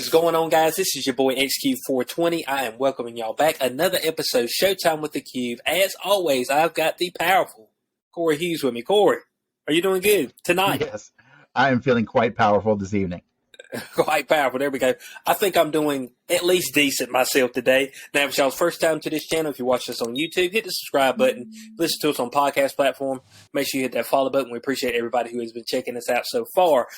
What's going on, guys? This is your boy XQ420. I am welcoming y'all back. Another episode, Showtime with the Cube. As always, I've got the powerful Corey Hughes with me. Corey, are you doing good tonight? Yes, I am feeling quite powerful this evening. Quite powerful. There we go. I think I'm doing at least decent myself today. Now, if it's y'all's first time to this channel, if you watch us on YouTube, hit the subscribe button. Listen to us on podcast platform. Make sure you hit that follow button. We appreciate everybody who has been checking us out so far.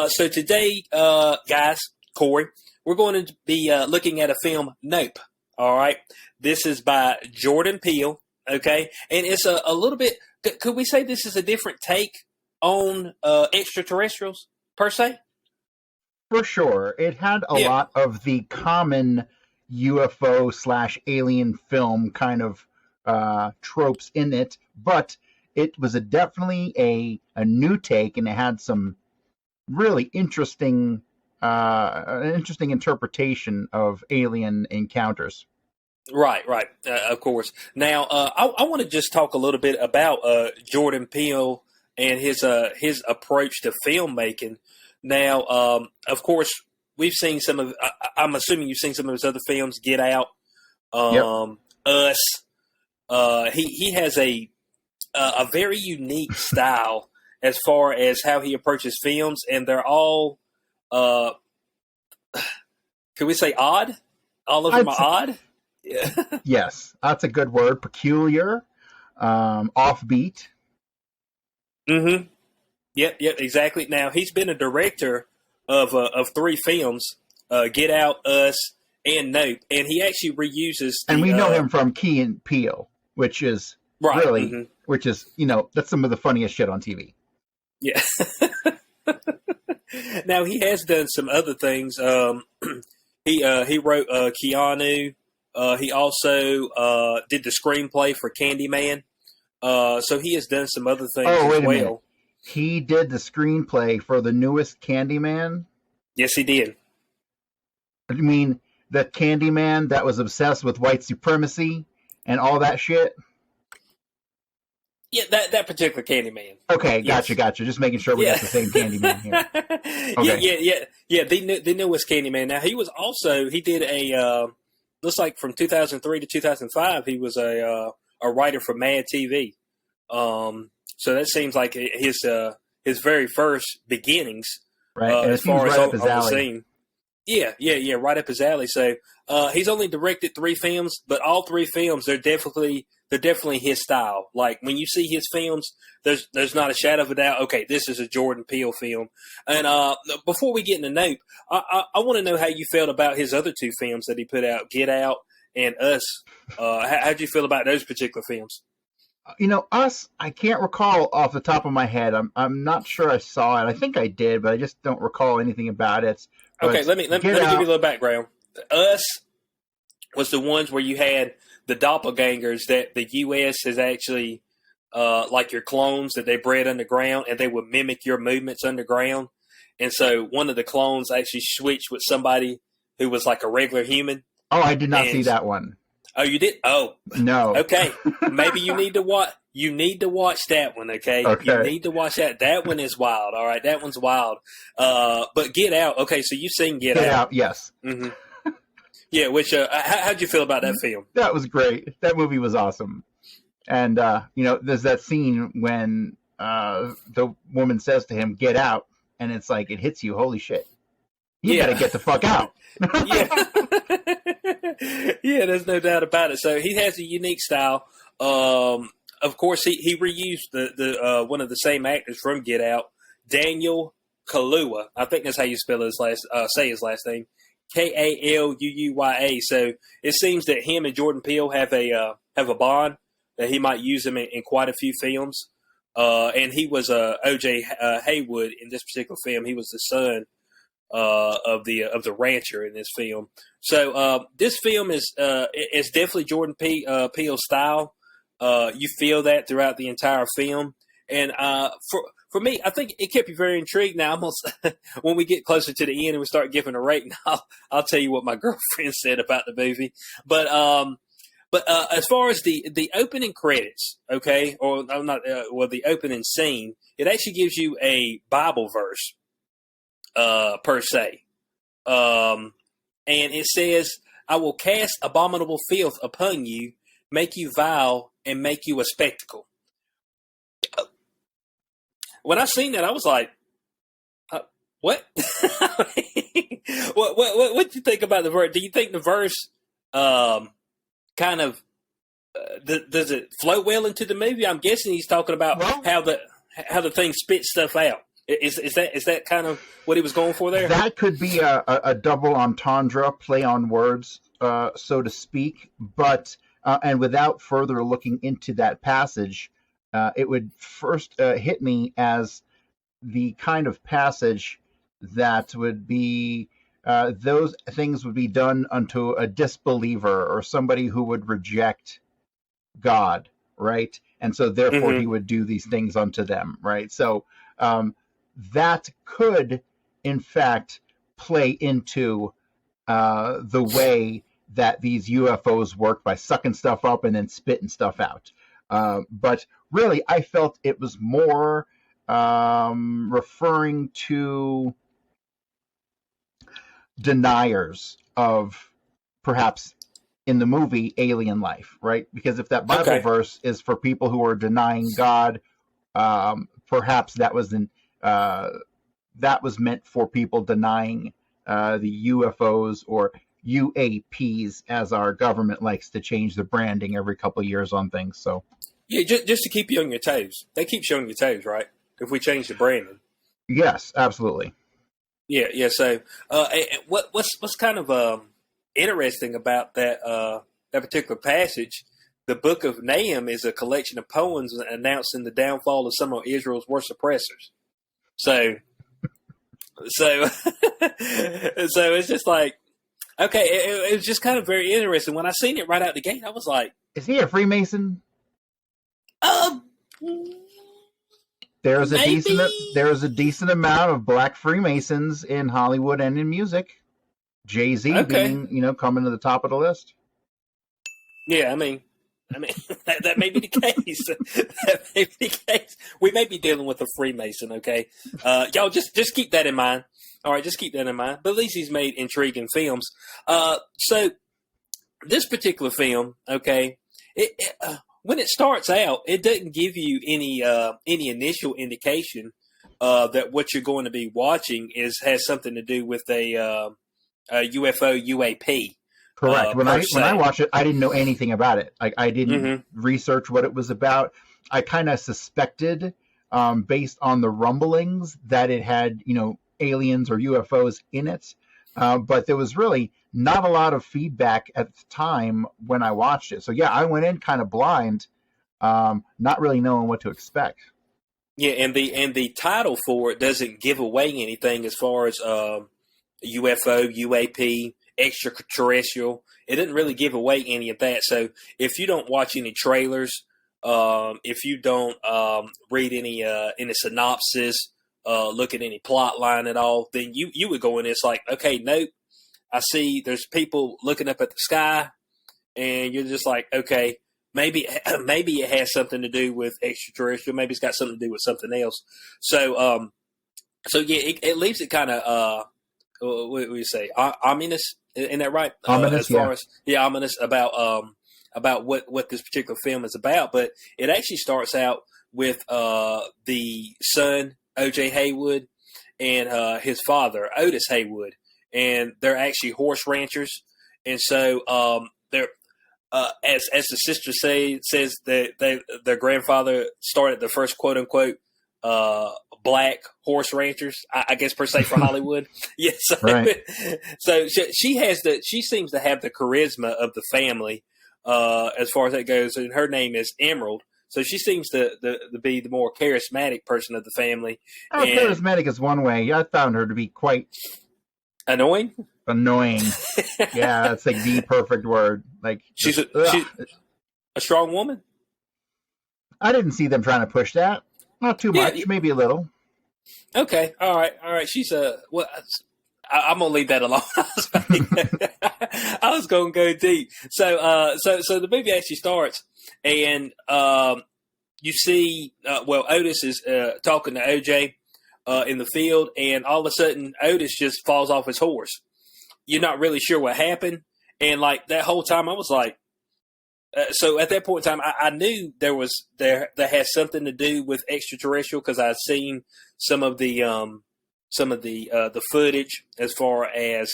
So today, guys, Corey, we're going to be looking at a film, Nope. All right. This is by Jordan Peele. Okay. And it's a little bit, could we say this is a different take on extraterrestrials per se? For sure. It had a lot of the common UFO/alien film kind of tropes in it, but it was definitely a new take, and it had some really interesting interpretation of alien encounters. Right. Of course. Now, I want to just talk a little bit about Jordan Peele and his approach to filmmaking. Now, of course, we've seen some of. I'm assuming you've seen some of his other films. Get Out, Us. He has a very unique style as far as how he approaches films, and they're all. Can we say odd? All of them are odd. Yeah. Yes, that's a good word. Peculiar, offbeat. Mm-hmm. Yep, exactly. Now, he's been a director of 3 films, Get Out, Us, and Nope, and he actually reuses and we know him from Key and Peele, which is really, which is, that's some of the funniest shit on TV. Yeah. Now, he has done some other things. He wrote Keanu. He also did the screenplay for Candyman. So he has done some other things as well. Minute. He did the screenplay for the newest Candyman? Yes, he did. I mean, the Candyman that was obsessed with white supremacy and all that shit? Yeah, that particular Candyman. Okay, gotcha. Just making sure we got the same Candyman here. Okay. Yeah. The newest Candyman. Now, he did a, looks like from 2003 to 2005, he was a writer for Mad TV. So that seems like his very first beginnings, right? As far as on the scene. Yeah, right up his alley. So he's only directed 3 films, but all 3 films they're definitely his style. Like when you see his films, there's not a shadow of a doubt. Okay, this is a Jordan Peele film. And before we get into Nope, I want to know how you felt about his other 2 films that he put out, Get Out and Us. How'd you feel about those particular films? Us, I can't recall off the top of my head. I'm not sure I saw it. I think I did, but I just don't recall anything about it. Okay, let me give you a little background. Us was the ones where you had the doppelgangers that the U.S. has actually, like your clones that they bred underground, and they would mimic your movements underground. And so one of the clones actually switched with somebody who was like a regular human. Oh, I did not see that one. Oh, you did? Oh, no. Okay, maybe you need to watch. You need to watch that one. Okay, you need to watch that. That one is wild. All right, that one's wild. But Get Out. Okay, so you've seen Get Out? Yes. Mm-hmm. Yeah. Which? How'd you feel about that film? That was great. That movie was awesome. And there's that scene when the woman says to him, "Get out," and it's like it hits you. Holy shit! You gotta get the fuck out. Yeah, there's no doubt about it. So he has a unique style. Of course, he reused the one of the same actors from Get Out, Daniel Kaluuya. I think that's how you spell his say his last name, Kaluuya. So it seems that him and Jordan Peele have a bond that he might use him in quite a few films. And he was O.J. Haywood in this particular film. He was the son of the rancher in this film. So this film is definitely Jordan Peele's style. You feel that throughout the entire film, and for me, I think it kept you very intrigued. Now, when we get closer to the end and we start giving a rating, I'll tell you what my girlfriend said about the movie. But as far as the opening credits, okay, or not, the opening scene, it actually gives you a Bible verse. Per se. and it says, "I will cast abominable filth upon you, make you vile, and make you a spectacle." When I seen that, I was like, "What?" What do you think about the verse? Do you think the verse kind of does it flow well into the movie? I'm guessing he's talking about how the thing spits stuff out. Is that kind of what he was going for there? That could be a double entendre, play on words, so to speak. But and without further looking into that passage, it would first hit me as the kind of passage that would be those things would be done unto a disbeliever or somebody who would reject God, right? And so therefore he would do these things unto them, right? So that could, in fact, play into the way that these UFOs work by sucking stuff up and then spitting stuff out. But really, I felt it was more referring to deniers of perhaps in the movie alien life, right? Because if that Bible verse is for people who are denying God, perhaps that was meant for people denying the UFOs or UAPs, as our government likes to change the branding every couple of years on things. So yeah, just to keep you on your toes. They keep showing your toes, right? If we change the branding. Yes, absolutely. Yeah. So, what's kind of interesting about that particular passage? The Book of Nahum is a collection of poems announcing the downfall of some of Israel's worst oppressors. So it's just like, okay, it was just kind of very interesting. When I seen it right out the gate, I was like, "Is he a Freemason?" There's a decent amount of black Freemasons in Hollywood and in music. Jay-Z being, coming to the top of the list. Yeah, I mean, that may be the case. That may be the case. We may be dealing with a Freemason. Okay, y'all just keep that in mind. All right, just keep that in mind. But at least he's made intriguing films. So this particular film, okay, when it starts out, it doesn't give you any initial indication that what you're going to be watching has something to do with a UFO UAP. Correct. When I watched it, I didn't know anything about it. I didn't research what it was about. I kind of suspected, based on the rumblings, that it had aliens or UFOs in it. But there was really not a lot of feedback at the time when I watched it. So yeah, I went in kind of blind, not really knowing what to expect. Yeah, and the title for it doesn't give away anything as far as UFO, UAP, extraterrestrial. It didn't really give away any of that. So if you don't watch any trailers, if you don't read any synopsis, look at any plot line at all, then you would go in. It's like, okay, nope. I see there's people looking up at the sky, and you're just like, okay, maybe it has something to do with extraterrestrial. Maybe it's got something to do with something else. So yeah, it leaves it kind of what do you say, ominous? Isn't that right? Ominous, ominous about what this particular film is about. But it actually starts out with the son, O.J. Haywood, and his father, Otis Haywood, and they're actually horse ranchers. And so they're as the sister says that their grandfather started the first quote unquote black horse ranchers, I guess per se, for Hollywood. Yes. Yeah, right. So she seems to have the charisma of the family as far as that goes, and her name is Emerald. So she seems to be the more charismatic person of the family. Charismatic is one way. I found her to be quite annoying. Yeah, that's like the perfect word. Like she's a strong woman. I didn't see them trying to push that. Not too much, maybe a little. Okay, all right. She's well. I'm gonna leave that alone. I was gonna go deep. So the movie actually starts, and you see, Otis is talking to OJ in the field, and all of a sudden, Otis just falls off his horse, you're not really sure what happened. And like that whole time, I was like, so at that point in time, I knew there had something to do with extraterrestrial because I'd seen some of the footage as far as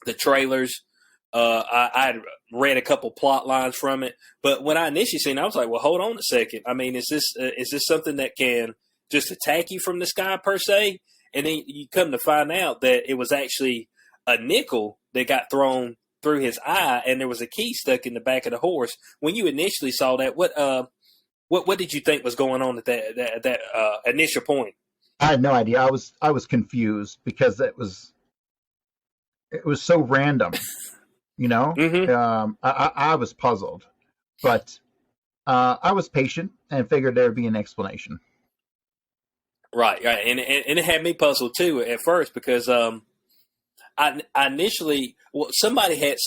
the trailers. I'd read a couple plot lines from it, but when I initially seen it, I was like, well, hold on a second. I mean, is this something that can just attack you from the sky per se? And then you come to find out that it was actually a nickel that got thrown through his eye, and there was a key stuck in the back of the horse. When you initially saw that, what did you think was going on at that initial point? I had no idea. I was confused because it was so random, you know. Mm-hmm. I was puzzled, but I was patient and figured there would be an explanation. Right, and it had me puzzled too at first because I initially, well, somebody had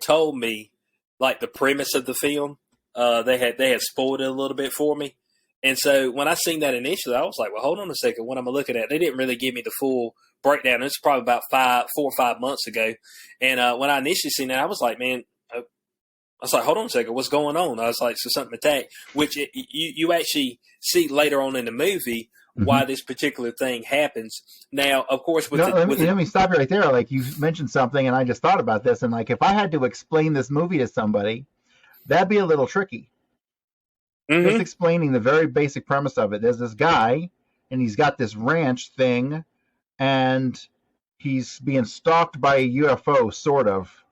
told me like the premise of the film. They had spoiled it a little bit for me, and so when I seen that initially, I was like, well, hold on a second, what am I looking at? They didn't really give me the full breakdown. It's probably about 4 or 5 months ago, and when I initially seen that, I was like, man. I was like, hold on a second, what's going on? I was like, so something attacked, which you actually see later on in the movie why this particular thing happens. Now, of course, let me stop you right there. Like, you mentioned something, and I just thought about this, and like, if I had to explain this movie to somebody, that'd be a little tricky. Just explaining the very basic premise of it. There's this guy, and he's got this ranch thing, and he's being stalked by a UFO, sort of.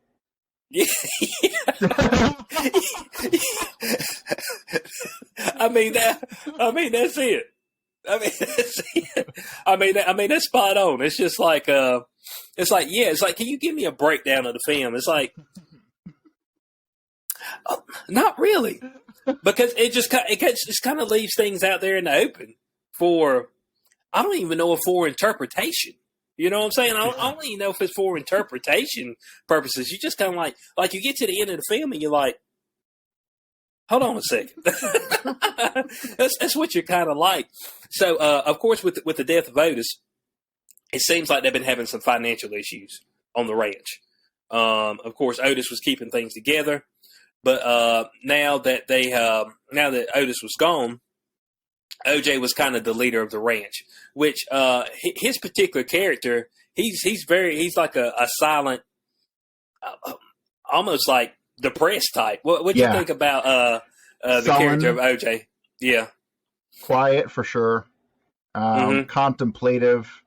I mean, that's it. I mean, that's spot on. It's just like, can you give me a breakdown of the film? It's like, not really, because it just kind of leaves things out there in the open for, I don't even know if for interpretation. You know what I'm saying? I don't even know if it's for interpretation purposes. You just kind of like you get to the end of the film and you're like, hold on a second. that's what you're kind of like. So, of course, with the death of Otis, it seems like they've been having some financial issues on the ranch. Of course, Otis was keeping things together, but now that Otis was gone, OJ was kind of the leader of the ranch, which his particular character, he's like a silent, almost like depressed type. What do you think about the character of OJ? Yeah, quiet for sure. Contemplative.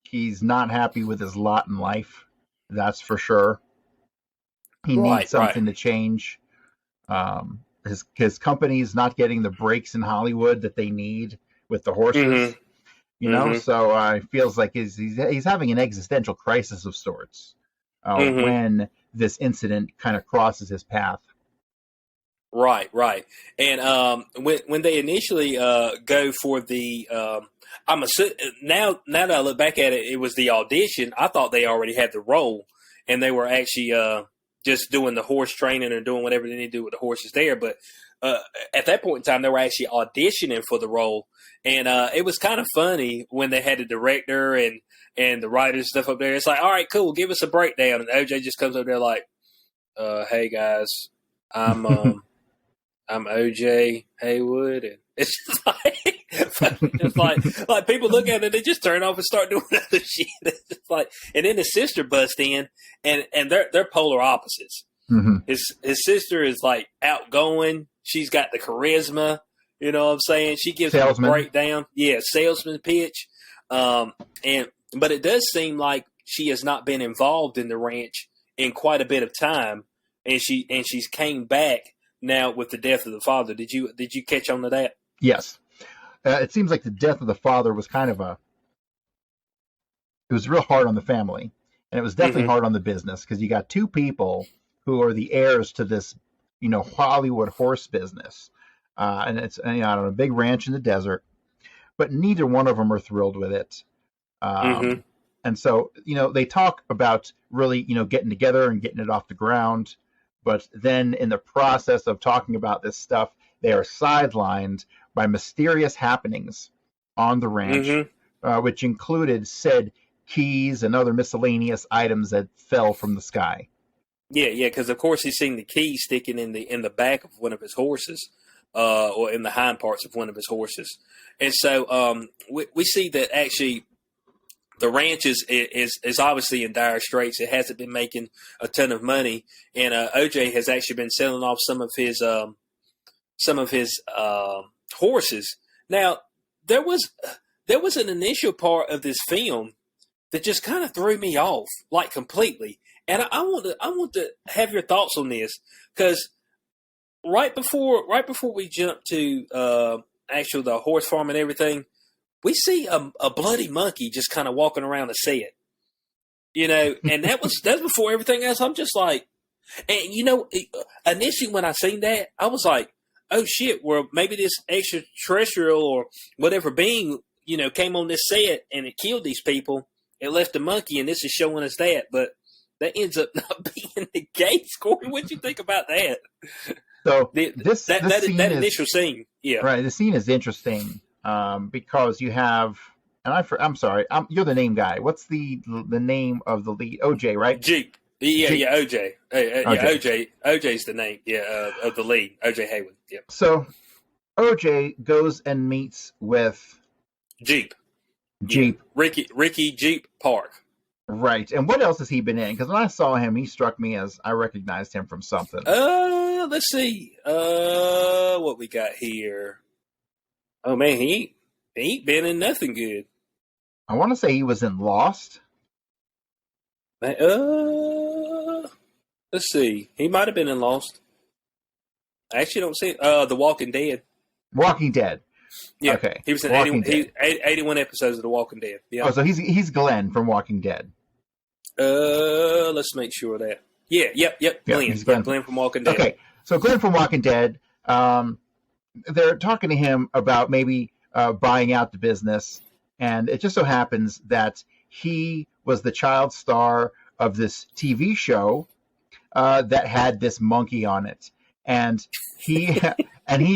He's not happy with his lot in life. That's for sure. He needs something to change. His company's not getting the breaks in Hollywood that they need with the horses, you know. So it feels like he's having an existential crisis of sorts when this incident kind of crosses his path. Right. And when they initially go for the, now that I look back at it, it was the audition. I thought they already had the role, and they were actually just doing the horse training and doing whatever they need to do with the horses there. But at that point in time, they were actually auditioning for the role. And it was kind of funny when they had the director and the writers stuff up there. It's like, all right, cool, give us a breakdown. And OJ just comes up there like, hey, guys, I'm OJ Haywood. And it's just like people look at it, they just turn off and start doing other shit. It's just like, and then his sister busts in, and they're polar opposites. His sister is like outgoing. She's got the charisma. You know what I'm saying? She gives him a breakdown. Yeah, salesman pitch. But it does seem like she has not been involved in the ranch in quite a bit of time, and she's came back now with the death of the father. Did you catch on to that? Yes. It seems like the death of the father was kind of it was real hard on the family, and it was definitely hard on the business, because you got two people who are the heirs to this, you know, Hollywood horse business. And it's, you know, on a big ranch in the desert, but neither one of them are thrilled with it. And so, you know, they talk about really, you know, getting together and getting it off the ground. But then in the process of talking about this stuff, they are sidelined by mysterious happenings on the ranch, which included said keys and other miscellaneous items that fell from the sky. Yeah, because of course he's seen the key sticking in the back of one of his horses, or in the hind parts of one of his horses, and so we see that actually the ranch is obviously in dire straits. It hasn't been making a ton of money, and OJ has actually been selling off some of his horses. Now there was an initial part of this film that just kind of threw me off, like, completely. And I want to have your thoughts on this, because right before we jump to actually the horse farm and everything, we see a bloody monkey just kind of walking around the set, and that's before everything else. I'm just like, and initially when I seen that, I was like, oh shit, well maybe this extraterrestrial or whatever being, came on this set and it killed these people. It left a monkey, and this is showing us that, but that ends up not being the case. Corey, what'd you think about that? So that initial scene, yeah, right. The scene is interesting because you have, and I'm sorry, you're the name guy. What's the name of the lead? OJ, right? Jeep. Yeah, Jeep. yeah, OJ. Yeah, OJ's the name. Yeah, of the lead, OJ Haywood. Yeah. So OJ goes and meets with Jeep. Yeah. Ricky Jeep Park. Right. And what else has he been in? Because when I saw him, he struck me as I recognized him from something. Let's see. What we got here? Oh man, he ain't been in nothing good. I want to say he was in Lost. Let's see. He might have been in Lost. I actually don't see it. The Walking Dead. Walking Dead. Yeah. Okay. He was in 81 episodes of The Walking Dead. Yeah. Oh, so he's Glenn from Walking Dead. Let's make sure of that. Yeah, yep. Glenn from Walking Dead. Okay, so Glenn from Walking Dead, they're talking to him about maybe buying out the business, and it just so happens that he was the child star of this TV show that had this monkey on it, and he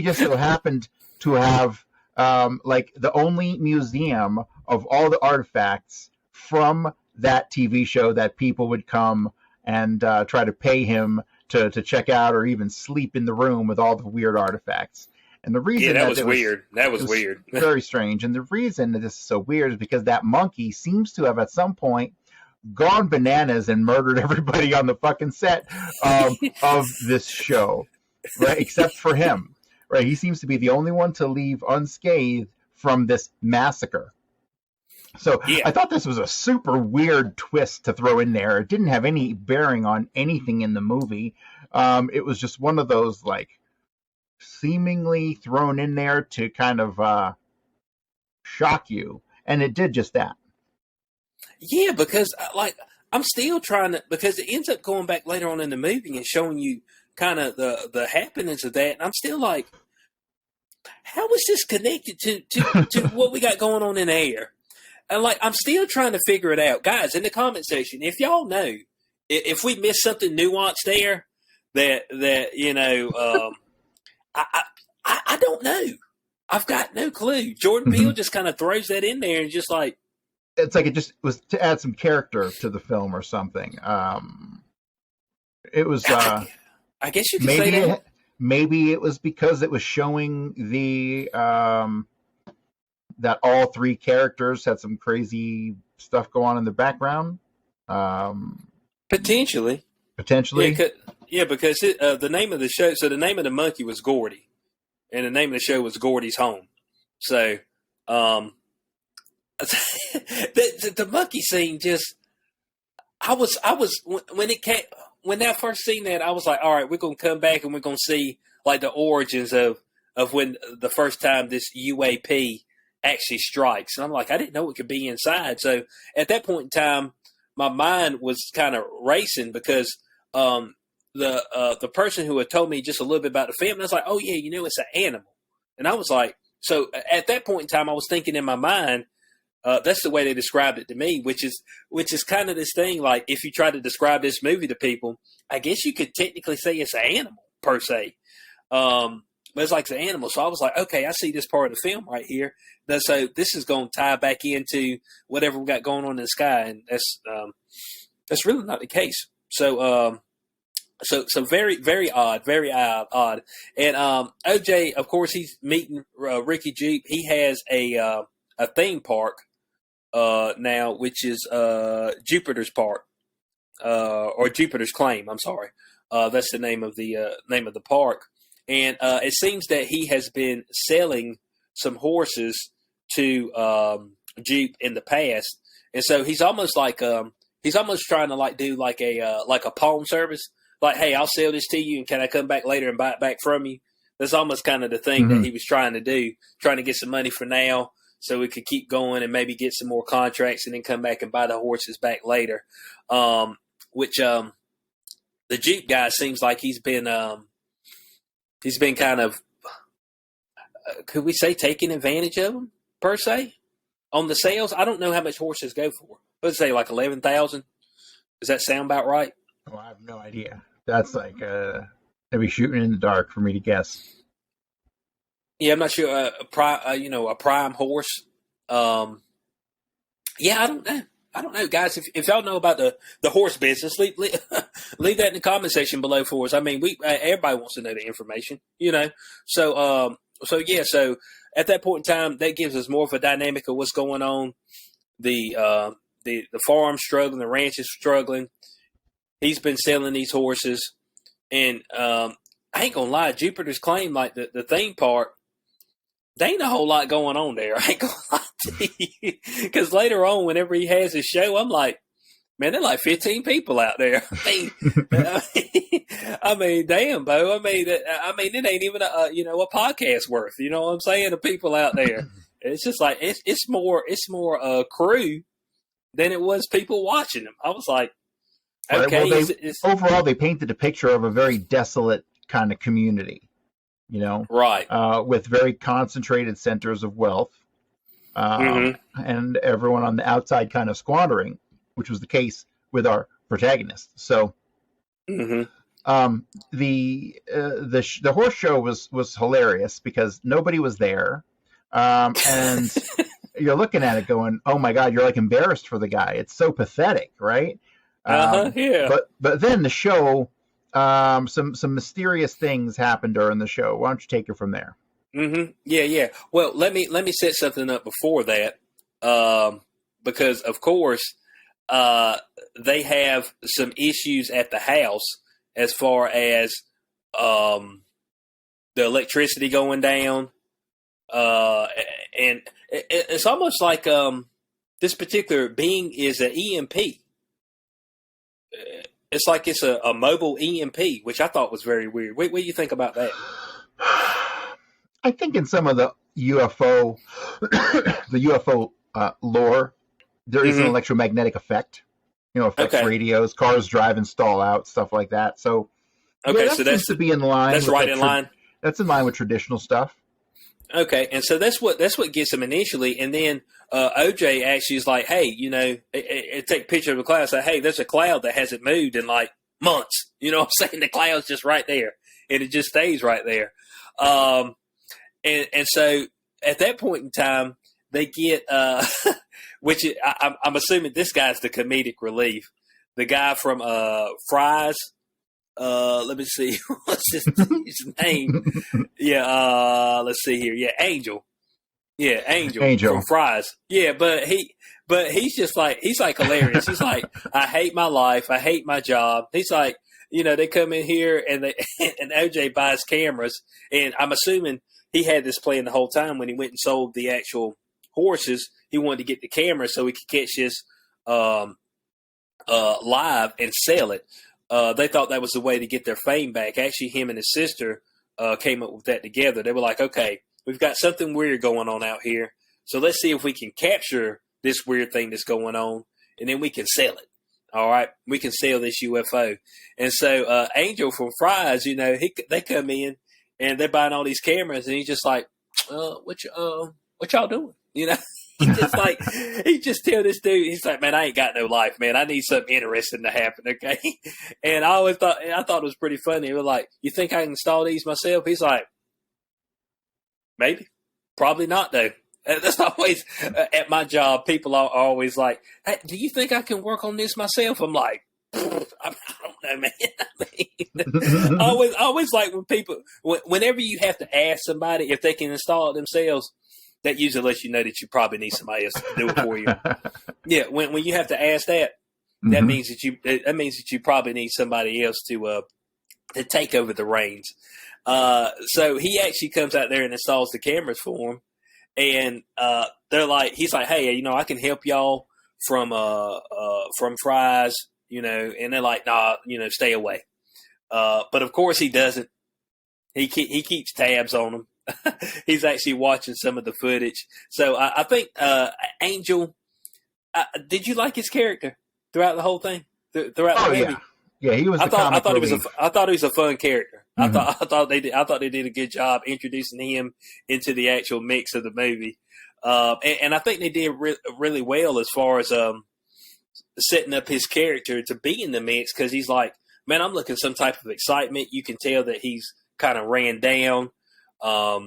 just so happened to have like the only museum of all the artifacts from that TV show that people would come and try to pay him to check out, or even sleep in the room with all the weird artifacts. And the reason that was weird. That was weird. Very strange. And the reason that this is so weird is because that monkey seems to have at some point gone bananas and murdered everybody on the fucking set of this show, right? Except for him, right? He seems to be the only one to leave unscathed from this massacre. So yeah. I thought this was a super weird twist to throw in there. It didn't have any bearing on anything in the movie. It was just one of those, like, seemingly thrown in there to kind of shock you. And it did just that. Yeah, because, I'm still trying to, because it ends up going back later on in the movie and showing you kind of the happenings of that. And I'm still like, how is this connected to what we got going on in the air? And I'm still trying to figure it out. Guys, in the comment section, if y'all know, if we missed something nuanced there, that I don't know. I've got no clue. Jordan Peele just kind of throws that in there and just like. It's like it just was to add some character to the film or something. It was. I guess you could say that. Maybe it was because it was showing the. That all three characters had some crazy stuff go on in the background. Potentially. Yeah, because the name of the show. So the name of the monkey was Gordy, and the name of the show was Gordy's Home. So, the monkey scene just. I was when I first seen that, I was like, all right, we're gonna come back and we're gonna see like the origins of when the first time this UAP actually strikes. And I'm like, I didn't know it could be inside. So at that point in time, my mind was kind of racing because the person who had told me just a little bit about the film, I was like, oh yeah, it's an animal. And I was like, so at that point in time, I was thinking in my mind, that's the way they described it to me, which is kind of this thing. Like if you try to describe this movie to people, I guess you could technically say it's an animal per se. but it's like the animal. So I was like, okay, I see this part of the film right here. So this is going to tie back into whatever we got going on in the sky, and that's really not the case. So so very very odd, very odd. And OJ, of course, he's meeting Ricky Jeep. He has a theme park now, which is Jupiter's Park or Jupiter's Claim. I'm sorry, that's the name of the park. And it seems that he has been selling some horses to Jeep in the past, and so he's almost trying to like do like a pawn service. Like, hey, I'll sell this to you, and can I come back later and buy it back from you? That's almost kind of the thing that he was trying to do, trying to get some money for now so we could keep going and maybe get some more contracts and then come back and buy the horses back later. Which the Jeep guy seems like he's been kind of, could we say, taking advantage of them, per se, on the sales? I don't know how much horses go for. Let's say like 11,000. Does that sound about right? Oh, I have no idea. That's like maybe shooting in the dark for me to guess. Yeah, I'm not sure. A prime horse. Yeah, I don't know. I don't know, guys. If y'all know about the horse business, leave that in the comment section below for us. I mean, everybody wants to know the information, you know. So at that point in time, that gives us more of a dynamic of what's going on. The farm's struggling, the ranch is struggling. He's been selling these horses, and I ain't gonna lie, Jupiter's Claim, like the theme park, there ain't a whole lot going on there. I ain't gonna lie to you, because later on, whenever he has his show, I'm like, man, there's like 15 people out there. I mean, damn, Bo. I mean, it ain't even a podcast worth. You know what I'm saying? The people out there, it's just like it's more crew than it was people watching them. I was like, okay. Right, well, overall, they painted a picture of a very desolate kind of community, you know, right? With very concentrated centers of wealth, and everyone on the outside kind of squandering, which was the case with our protagonist. So, the horse show was hilarious because nobody was there, and you're looking at it going, "Oh my God!" You're like embarrassed for the guy. It's so pathetic, right? Yeah. But then the show, some mysterious things happened during the show. Why don't you take it from there? Yeah. Well, let me set something up before that, because of course, they have some issues at the house as far as the electricity going down, and it's almost like this particular being is an EMP. It's like it's a mobile EMP, which I thought was very weird. What do you think about that? I think in some of the UFO, lore, there is an electromagnetic effect. You know, affects radios, cars drive and stall out, stuff like that. So, that seems to be in line. That's right in line. That's in line with traditional stuff. Okay, and so that's what gets him initially, and then OJ actually is like, hey, you know, take a picture of the cloud, say, hey, there's a cloud that hasn't moved in like months. You know what I'm saying? The cloud's just right there, and it just stays right there. And so at that point in time, they get, which I'm assuming this guy's the comedic relief, the guy from Fry's. Let me see. What's his name? Yeah, let's see here. Yeah, Angel. Yeah, Angel from Fry's. Yeah, but he's just like, he's like hilarious. He's like, I hate my life. I hate my job. He's like, you know, they come in here and and OJ buys cameras, and I'm assuming he had this plan the whole time when he went and sold the actual horses. He wanted to get the camera so he could catch this live and sell it. They thought that was the way to get their fame back. Actually, him and his sister came up with that together. They were like, okay, we've got something weird going on out here, so let's see if we can capture this weird thing that's going on, and then we can sell it. All right, we can sell this UFO. And so Angel from Fry's, you know, they come in and they're buying all these cameras, and he's just like, what y'all doing? You know, he just tell this dude, he's like, man, I ain't got no life, man. I need something interesting to happen, okay? And I thought it was pretty funny. He was like, you think I can install these myself? He's like, Maybe. Probably not, though. That's always at my job. People are always like, "Hey, do you think I can work on this myself?" I'm like, I don't know, man. Always like when people, whenever you have to ask somebody if they can install it themselves, that usually lets you know that you probably need somebody else to do it for you. Yeah, when you have to ask that, that means that you probably need somebody else to take over the reins. So he actually comes out there and installs the cameras for him. And he's like, hey, I can help y'all from fries, and they're like, nah, stay away. But of course he doesn't. He keeps tabs on them. He's actually watching some of the footage. So I think Angel, did you like his character throughout the whole thing? Throughout the movie? Yeah, he was. I thought he was a fun character. I thought they did a good job introducing him into the actual mix of the movie, and I think they did really well as far as setting up his character to be in the mix, because he's like, man, I'm looking some type of excitement. You can tell that he's kind of ran down. There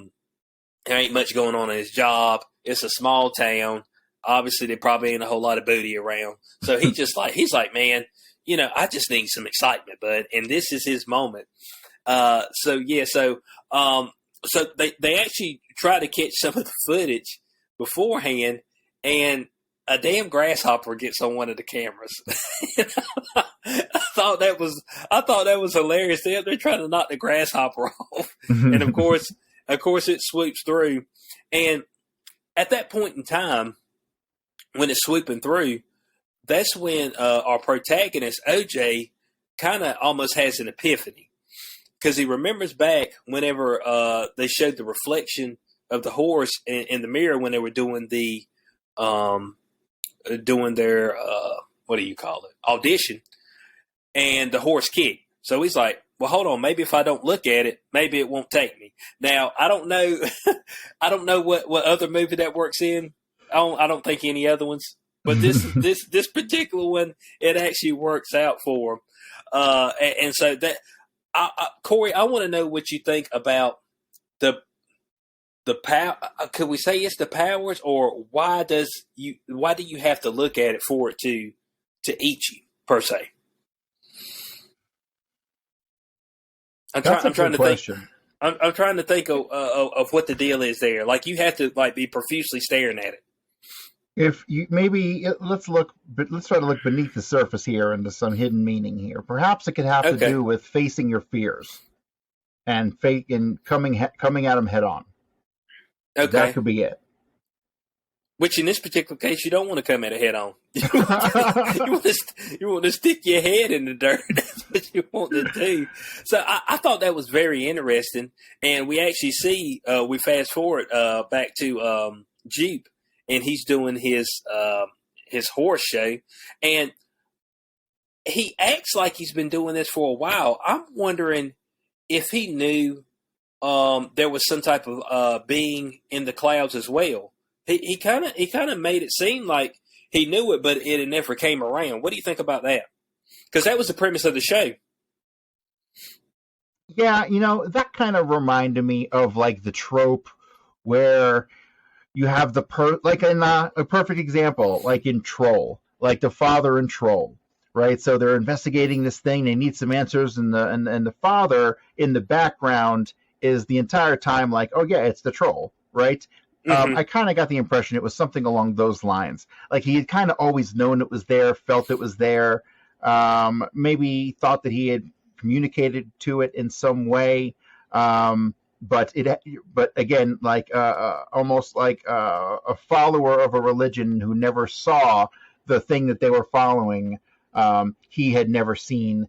ain't much going on in his job. It's a small town. Obviously, there probably ain't a whole lot of booty around. So he's like, man, I just need some excitement, bud, and this is his moment. So they actually try to catch some of the footage beforehand, and a damn grasshopper gets on one of the cameras. I thought that was hilarious. They're trying to knock the grasshopper off, and of course it swoops through. And at that point in time, when it's swooping through, that's when our protagonist OJ kind of almost has an epiphany, because he remembers back whenever they showed the reflection of the horse in the mirror when they were doing their what do you call it, audition, and the horse kicked. So he's like, well, hold on, maybe if I don't look at it, maybe it won't take me. Now I don't know, what other movie that works in. I don't think any other ones. But this particular one, it actually works out for him. And so that, Corey, I want to know what you think about the power. Could we say it's the powers, or why do you have to look at it for it to eat you per se? I'm trying to think. I'm trying to think of what the deal is there. Like, you have to be profusely staring at it. If you let's try to look beneath the surface here into some hidden meaning here. Perhaps it could have to do with facing your fears and coming at them head on. Okay, that could be it. Which in this particular case, you don't want to come at it head on. You want to stick your head in the dirt. That's what you want to do. So I thought that was very interesting, and we actually see we fast forward back to Jeep. And he's doing his horse show, and he acts like he's been doing this for a while. I'm wondering if he knew there was some type of being in the clouds as well. He kind of made it seem like he knew it, but it never came around. What do you think about that? Because that was the premise of the show. Yeah, that kind of reminded me of the trope where you have a perfect example, like in Troll, like the father in Troll, right? So they're investigating this thing, they need some answers, and the father in the background is the entire time like, oh yeah, it's the troll, right? I kind of got the impression it was something along those lines. Like, he had kind of always known it was there, felt it was there, maybe thought that he had communicated to it in some way. But again, almost like a follower of a religion who never saw the thing that they were following. He had never seen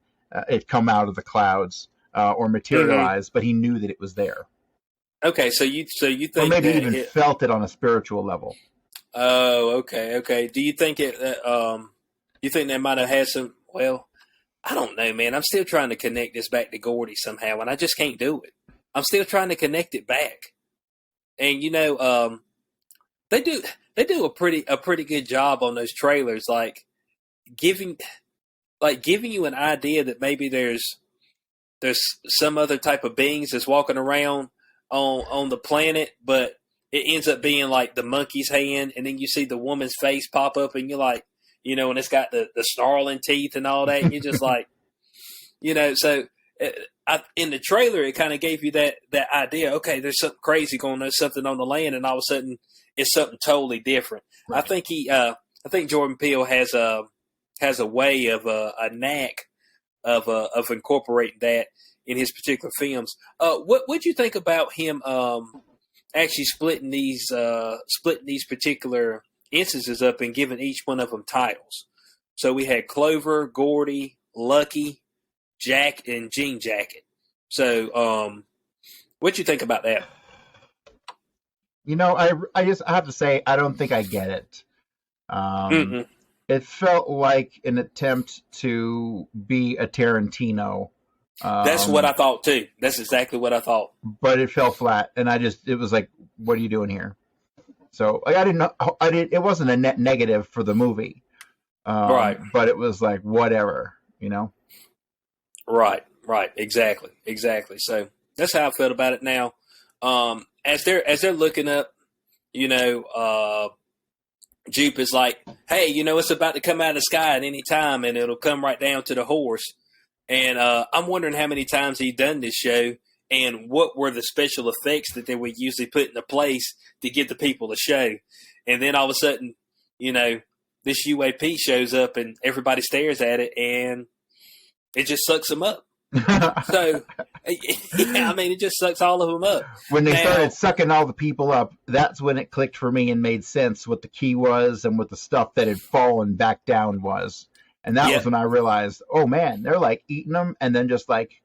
it come out of the clouds or materialize, but he knew that it was there. Okay, so you think, or maybe even felt it on a spiritual level. Oh, okay. Do you think it? You think that might have had some? Well, I don't know, man. I'm still trying to connect this back to Gordy somehow, and I just can't do it. I'm still trying to connect it back, and they do a pretty good job on those trailers, like giving you an idea that maybe there's some other type of beings that's walking around on the planet, but it ends up being like the monkey's hand, and then you see the woman's face pop up, and you're like, and it's got the snarling teeth and all that, and you're just like, so in the trailer, it kind of gave you that idea. Okay, there's something crazy going on, there's something on the land, and all of a sudden, it's something totally different. Right. I think Jordan Peele has a way of a knack of incorporating that in his particular films. What'd you think about him actually splitting these particular instances up and giving each one of them titles? So we had Clover, Gordy, Lucky, Jack, and Jean Jacket. So what'd you think about that? I have to say, I don't think I get it. It felt like an attempt to be a Tarantino. That's what I thought too. That's exactly what I thought. But it fell flat, and it was like, what are you doing here? So I didn't know. It wasn't a net negative for the movie, right? But it was like whatever, Right. Exactly. So that's how I felt about it. Now, as they're looking up, Jupe is like, hey, it's about to come out of the sky at any time, and it'll come right down to the horse. And I'm wondering how many times he'd done this show, and what were the special effects that they would usually put into place to give the people a show. And then all of a sudden, this UAP shows up, and everybody stares at it, and it just sucks them up. So, it just sucks all of them up. When they started sucking all the people up, that's when it clicked for me and made sense what the key was and what the stuff that had fallen back down was. And that was when I realized, oh man, they're like eating them and then just like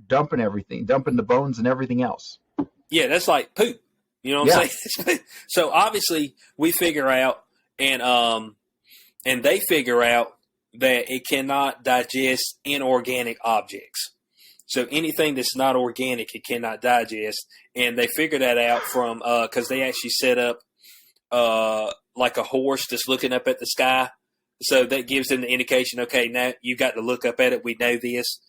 dumping the bones and everything else. Yeah, that's like poop. You know what I'm saying? So obviously we figure out and they figure out that it cannot digest inorganic objects. So anything that's not organic, it cannot digest. And they figure that out from because they actually set up like a horse just looking up at the sky. So that gives them the indication, okay, now you got to look up at it. We know this.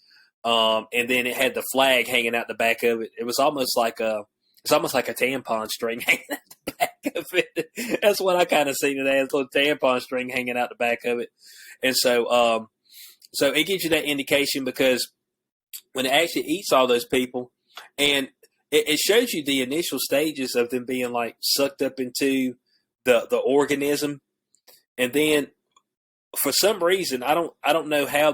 And then it had the flag hanging out the back of it. It was almost like a tampon string hanging out the back of it. That's what I kind of seen it as, a little tampon string hanging out the back of it. And so it gives you that indication because when it actually eats all those people, and it shows you the initial stages of them being like sucked up into the organism. And then for some reason, I don't know how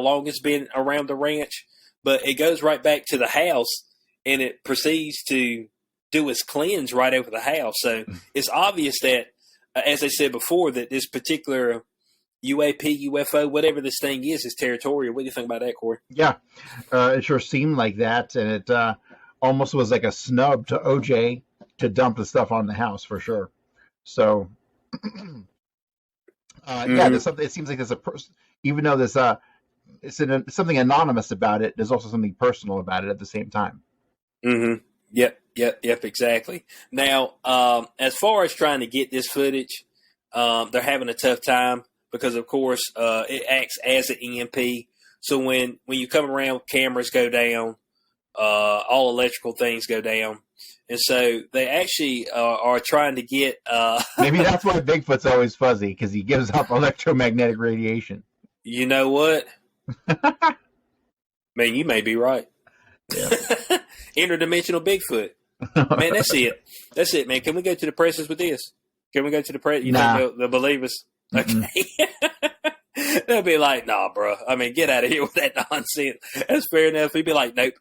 long it's been around the ranch, but it goes right back to the house and it proceeds to do its cleanse right over the house. So it's obvious that, as I said before, that this particular UAP, UFO, whatever this thing is territorial. What do you think about that, Corey? Yeah, it sure seemed like that. And it almost was like a snub to OJ to dump the stuff on the house for sure. So, there's something. It seems like there's a person, even though there's something anonymous about it. There's also something personal about it at the same time. Mm-hmm. Yep. Exactly. Now, as far as trying to get this footage, they're having a tough time because, of course, it acts as an EMP. So when you come around, cameras go down, all electrical things go down. And so they actually are trying to get... Maybe that's why Bigfoot's always fuzzy, because he gives off electromagnetic radiation. You know what? Man, you may be right. Yeah. Interdimensional Bigfoot. Man, that's it, man. Can we go to the presses with this? Can we go to the press? You think they'll believe us? Okay. They'll be like, nah, bro. I mean, get out of here with that nonsense. That's fair enough. He'd be like, nope.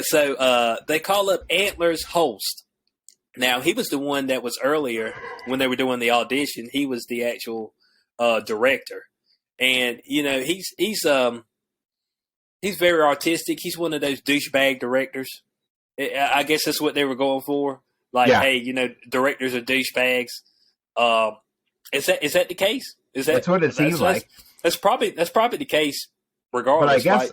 So they call up Antler's Holst. Now, he was the one that was earlier when they were doing the audition. He was the actual director. And, he's very artistic. He's one of those douchebag directors. I guess that's what they were going for. Like, hey, directors are douchebags. Is that the case? That's what it seems like. That's probably the case, regardless. But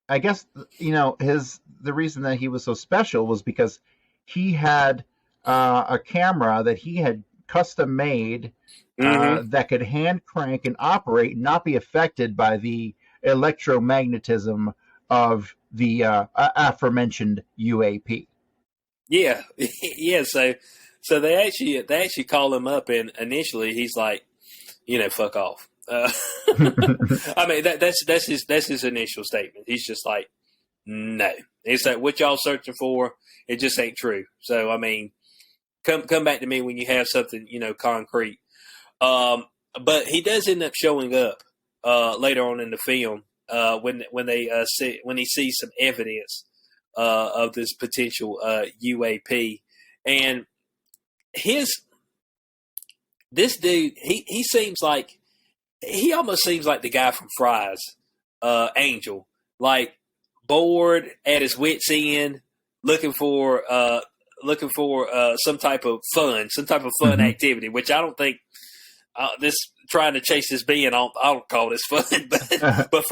I guess the reason that he was so special was because he had a camera that he had custom made that could hand crank and operate and not be affected by the electromagnetism of the aforementioned UAP. Yeah, yeah. So they actually call him up, and initially he's like, fuck off. I mean, that's his initial statement. He's just like, no. It's like, what y'all searching for? It just ain't true. So I mean, come back to me when you have something concrete. But he does end up showing up later on in the film when he sees some evidence of this potential UAP, and this dude he almost seems like the guy from Fry's, Angel, like bored at his wits' end, looking for some type of fun Mm-hmm. activity, which I don't think this trying to chase this being. I don't call this fun, but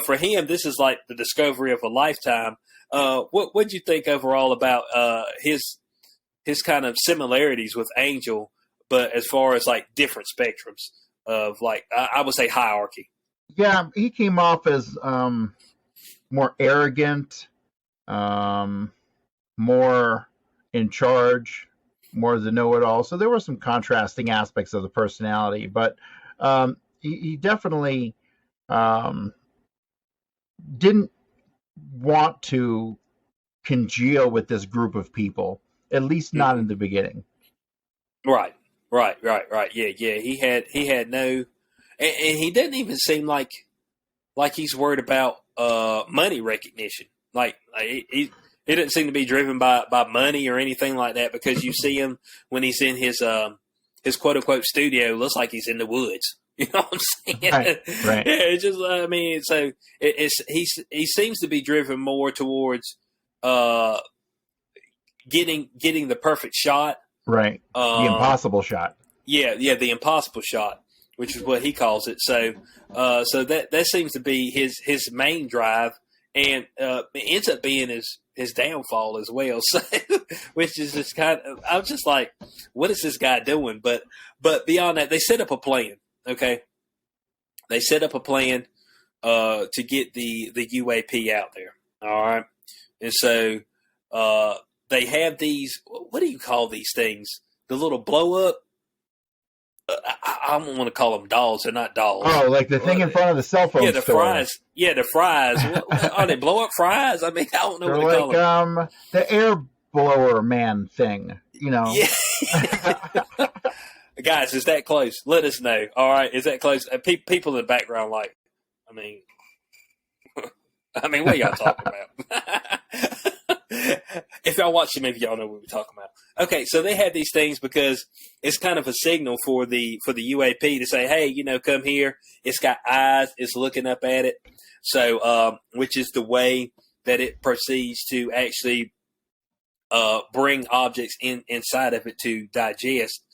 for him, this is like the discovery of a lifetime. What'd you think overall about his kind of similarities with Angel, but as far as like different spectrums of like I would say hierarchy? Yeah, he came off as more arrogant, more in charge, more the know-it-all. So there were some contrasting aspects of the personality, but he definitely didn't want to congeal with this group of people, at least not in the beginning. Right. Yeah. He had no, and he doesn't even seem like he's worried about money recognition. Like he didn't seem to be driven by money or anything like that, because you see him when he's in his quote unquote studio, looks like he's in the woods. You know what I'm saying? Right. Yeah, it's just, I mean, so he seems to be driven more towards getting the perfect shot. Right. The impossible shot. Yeah, the impossible shot, which is what he calls it. So that seems to be his main drive, and it ends up being his downfall as well. So, which is just kind of, I'm just like, what is this guy doing? But beyond that, they set up a plan. Okay, they set up a plan to get the UAP out there. All right, and so they have these. What do you call these things? The little blow up. I don't want to call them dolls. They're not dolls. Oh, like the thing in front of the cell phone Yeah, the store. fries. Yeah, the fries. Are they blow up fries? I mean, I don't know They're what to call them. like the air blower man thing. Yeah. Guys, is that close? Let us know. All right, is that close? People in the background, like, I mean, what are y'all talking about? If y'all watch the movie, y'all know what we're talking about. Okay, so they have these things because it's kind of a signal for the UAP to say, hey, come here. It's got eyes. It's looking up at it. So, which is the way that it proceeds to actually bring objects inside of it to digest.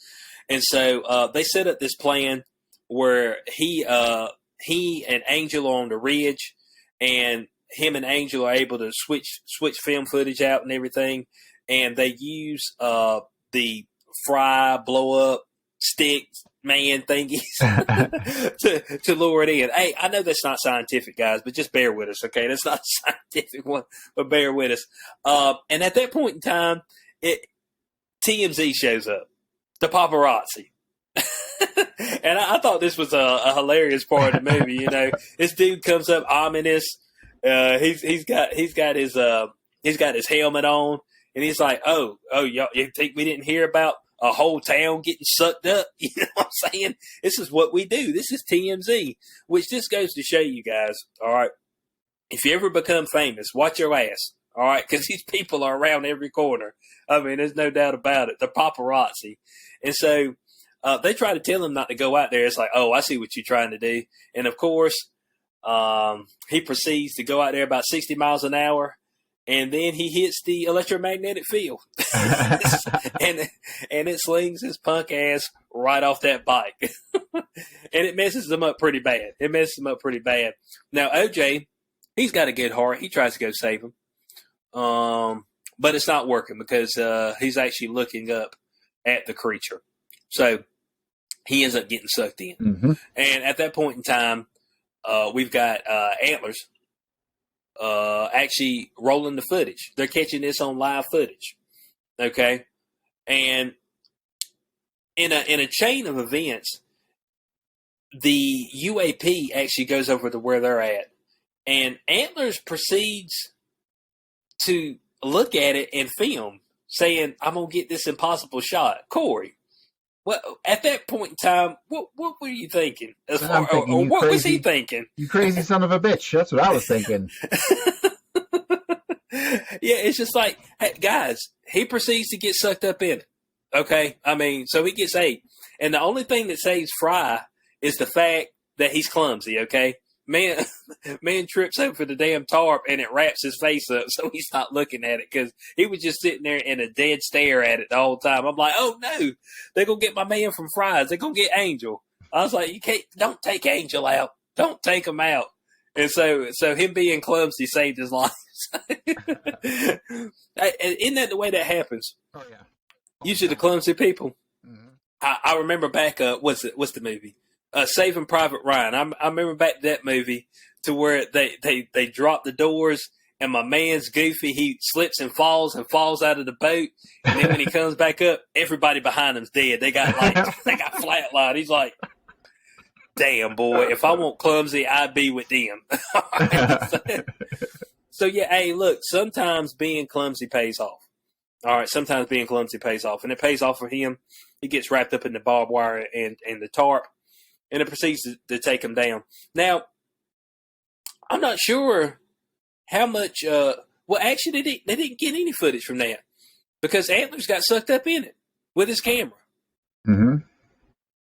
And so they set up this plan where he and Angel are on the ridge, and him and Angel are able to switch film footage out and everything, and they use the fry blow up stick man thingies to lure it in. Hey, I know that's not scientific, guys, but just bear with us, okay? That's not a scientific one, but bear with us. And at that point in time, TMZ shows up, the paparazzi. And I thought this was a hilarious part of the movie. This dude comes up ominous. He's got his helmet on, and he's like, oh, y'all, you think we didn't hear about a whole town getting sucked up? You know what I'm saying? This is what we do. This is TMZ, which just goes to show you guys. All right, if you ever become famous, watch your ass. All right, because these people are around every corner. I mean, there's no doubt about it. The paparazzi, and so they try to tell him not to go out there. It's like, oh, I see what you're trying to do, and of course. He proceeds to go out there about 60 miles an hour, and then he hits the electromagnetic field, and it slings his punk ass right off that bike, and it messes him up pretty bad. Now OJ, he's got a good heart. He tries to go save him, but it's not working because he's actually looking up at the creature, so he ends up getting sucked in. Mm-hmm. And at that point in time. We've got Antlers. actually rolling the footage. They're catching this on live footage. Okay, and in a chain of events, the UAP actually goes over to where they're at, and Antlers proceeds to look at it and film, saying, "I'm gonna get this impossible shot." Corey, well, at that point in time, what were you thinking? Or what was he thinking? You crazy son of a bitch. That's what I was thinking. Yeah, it's just like, hey, guys, he proceeds to get sucked up in it. Okay? I mean, so he gets ate. And the only thing that saves Fry is the fact that he's clumsy, okay? Man trips over the damn tarp and it wraps his face up, so he's not looking at it because he was just sitting there in a dead stare at it the whole time. I'm like, oh no, they're gonna get my man from Fry's. They're gonna get Angel. I was like, don't take Angel out. Don't take him out. And so him being clumsy saved his life. Isn't that the way that happens? Oh yeah. Usually the clumsy people. Mm-hmm. I remember back. What's the movie? Saving Private Ryan. I remember back to that movie to where they drop the doors and my man's goofy. He slips and falls out of the boat. And then when he comes back up, everybody behind him's dead. They got flatline. He's like, damn boy, if I want clumsy, I'd be with them. So yeah, hey, look, sometimes being clumsy pays off. All right, sometimes being clumsy pays off, and it pays off for him. He gets wrapped up in the barbed wire and the tarp, and it proceeds to take him down. Now, I'm not sure how much. Well, actually, they didn't get any footage from that because Antlers got sucked up in it with his camera. Mm-hmm.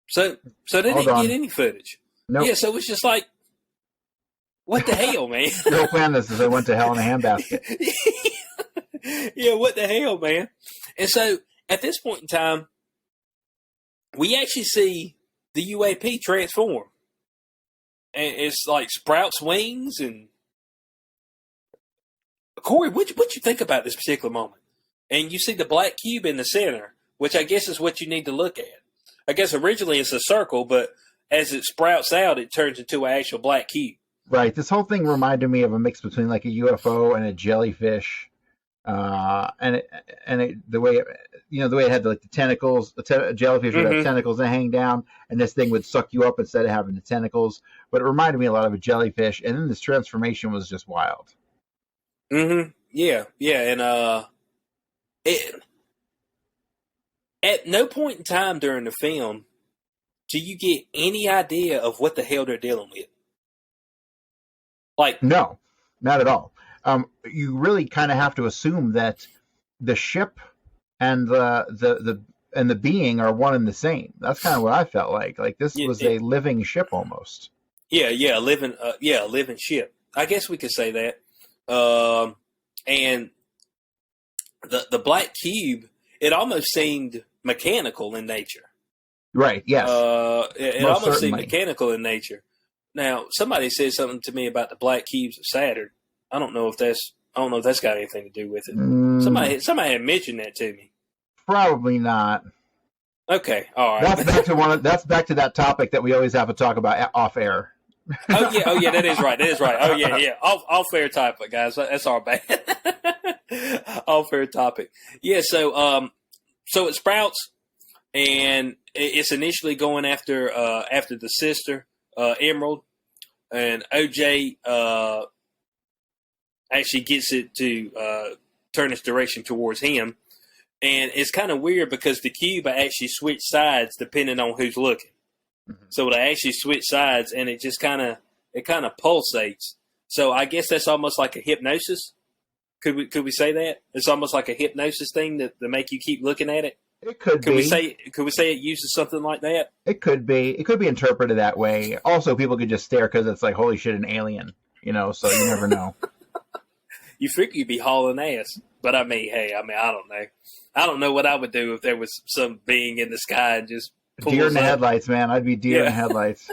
So they didn't get any footage. Nope. Yeah, so it's just like, what the hell, man? No plan this as I went to hell in a handbasket. Yeah, what the hell, man? And so at this point in time, we actually see the UAP transform. And it's like sprouts wings. And Corey, what you think about this particular moment? And you see the black cube in the center, which I guess is what you need to look at. I guess originally it's a circle, but as it sprouts out, it turns into an actual black cube. Right. This whole thing reminded me of a mix between like a UFO and a jellyfish. The way it had like the tentacles, a jellyfish would have tentacles and hang down, and this thing would suck you up instead of having the tentacles. But it reminded me a lot of a jellyfish, and then this transformation was just wild. Mm-hmm. Yeah, and at no point in time during the film do you get any idea of what the hell they're dealing with. Like, no, not at all. You really kind of have to assume that the ship and the being are one and the same. That's kind of what I felt like. Like this was a living ship almost. Yeah, a living ship. I guess we could say that. And the black cube, it almost seemed mechanical in nature. Right. Yes. It almost seemed mechanical in nature. Now, somebody said something to me about the black cubes of Saturn. I don't know if that's got anything to do with it. Somebody had mentioned that to me. Probably not. Okay, all right. That's back to that topic that we always have to talk about off air. Oh yeah, that is right. Oh yeah. Off air topic, guys. That's our bad. Off air topic. Yeah. So it sprouts, and it's initially going after the sister, Emerald, and OJ actually gets it to turn its direction towards him. And it's kind of weird because the cube actually switch sides depending on who's looking. Mm-hmm. So it actually switch sides, and it just kind of pulsates. So I guess that's almost like a hypnosis. Could we say that? It's almost like a hypnosis thing to make you keep looking at it. It could be. Could we say it uses something like that? It could be. It could be interpreted that way. Also, people could just stare because it's like, holy shit, an alien. So you never know. You figure you'd be hauling ass. But I mean, I don't know. I don't know what I would do if there was some being in the sky and just deer in the headlights, man. I'd be deer in the headlights.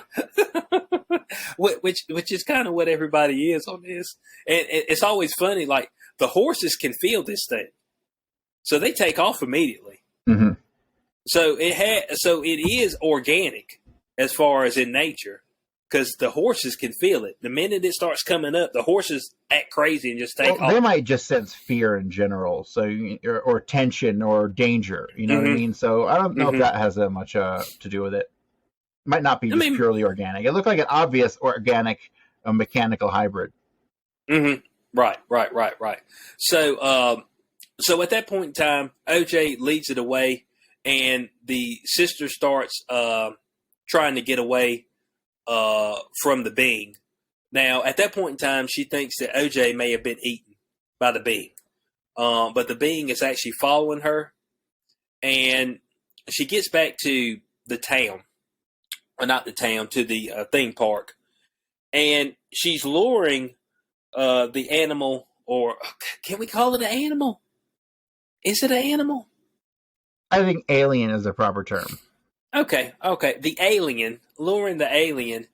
Which is kind of what everybody is on this. And it's always funny, like the horses can feel this thing. So they take off immediately. Mm-hmm. So it is organic as far as in nature. because the horses can feel it. The minute it starts coming up, the horses act crazy and just take off. They might just sense fear in general, so or tension or danger. You know what I mean? So I don't know if that has that much to do with it. Might not be just purely organic. It looked like an obvious organic mechanical hybrid. Right. So, so at that point in time, OJ leads it away, and the sister starts trying to get away from the being. Now, at that point in time, she thinks that OJ may have been eaten by the being, but the being is actually following her, and she gets back to the town. Not the town, to the theme park. And she's luring the animal, or can we call it an animal? Is it an animal? I think alien is the proper term. Okay. The alien, luring the alien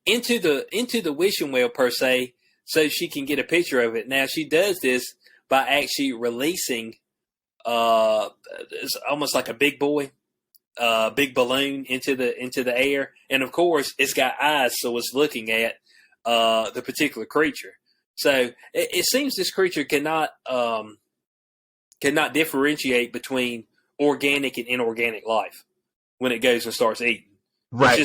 into the wishing well, per se, so she can get a picture of it. Now, she does this by actually releasing it's almost like a big boy. Big balloon into the air, and of course it's got eyes, so it's looking at the particular creature. So it seems this creature cannot differentiate between organic and inorganic life when it goes and starts eating. Right.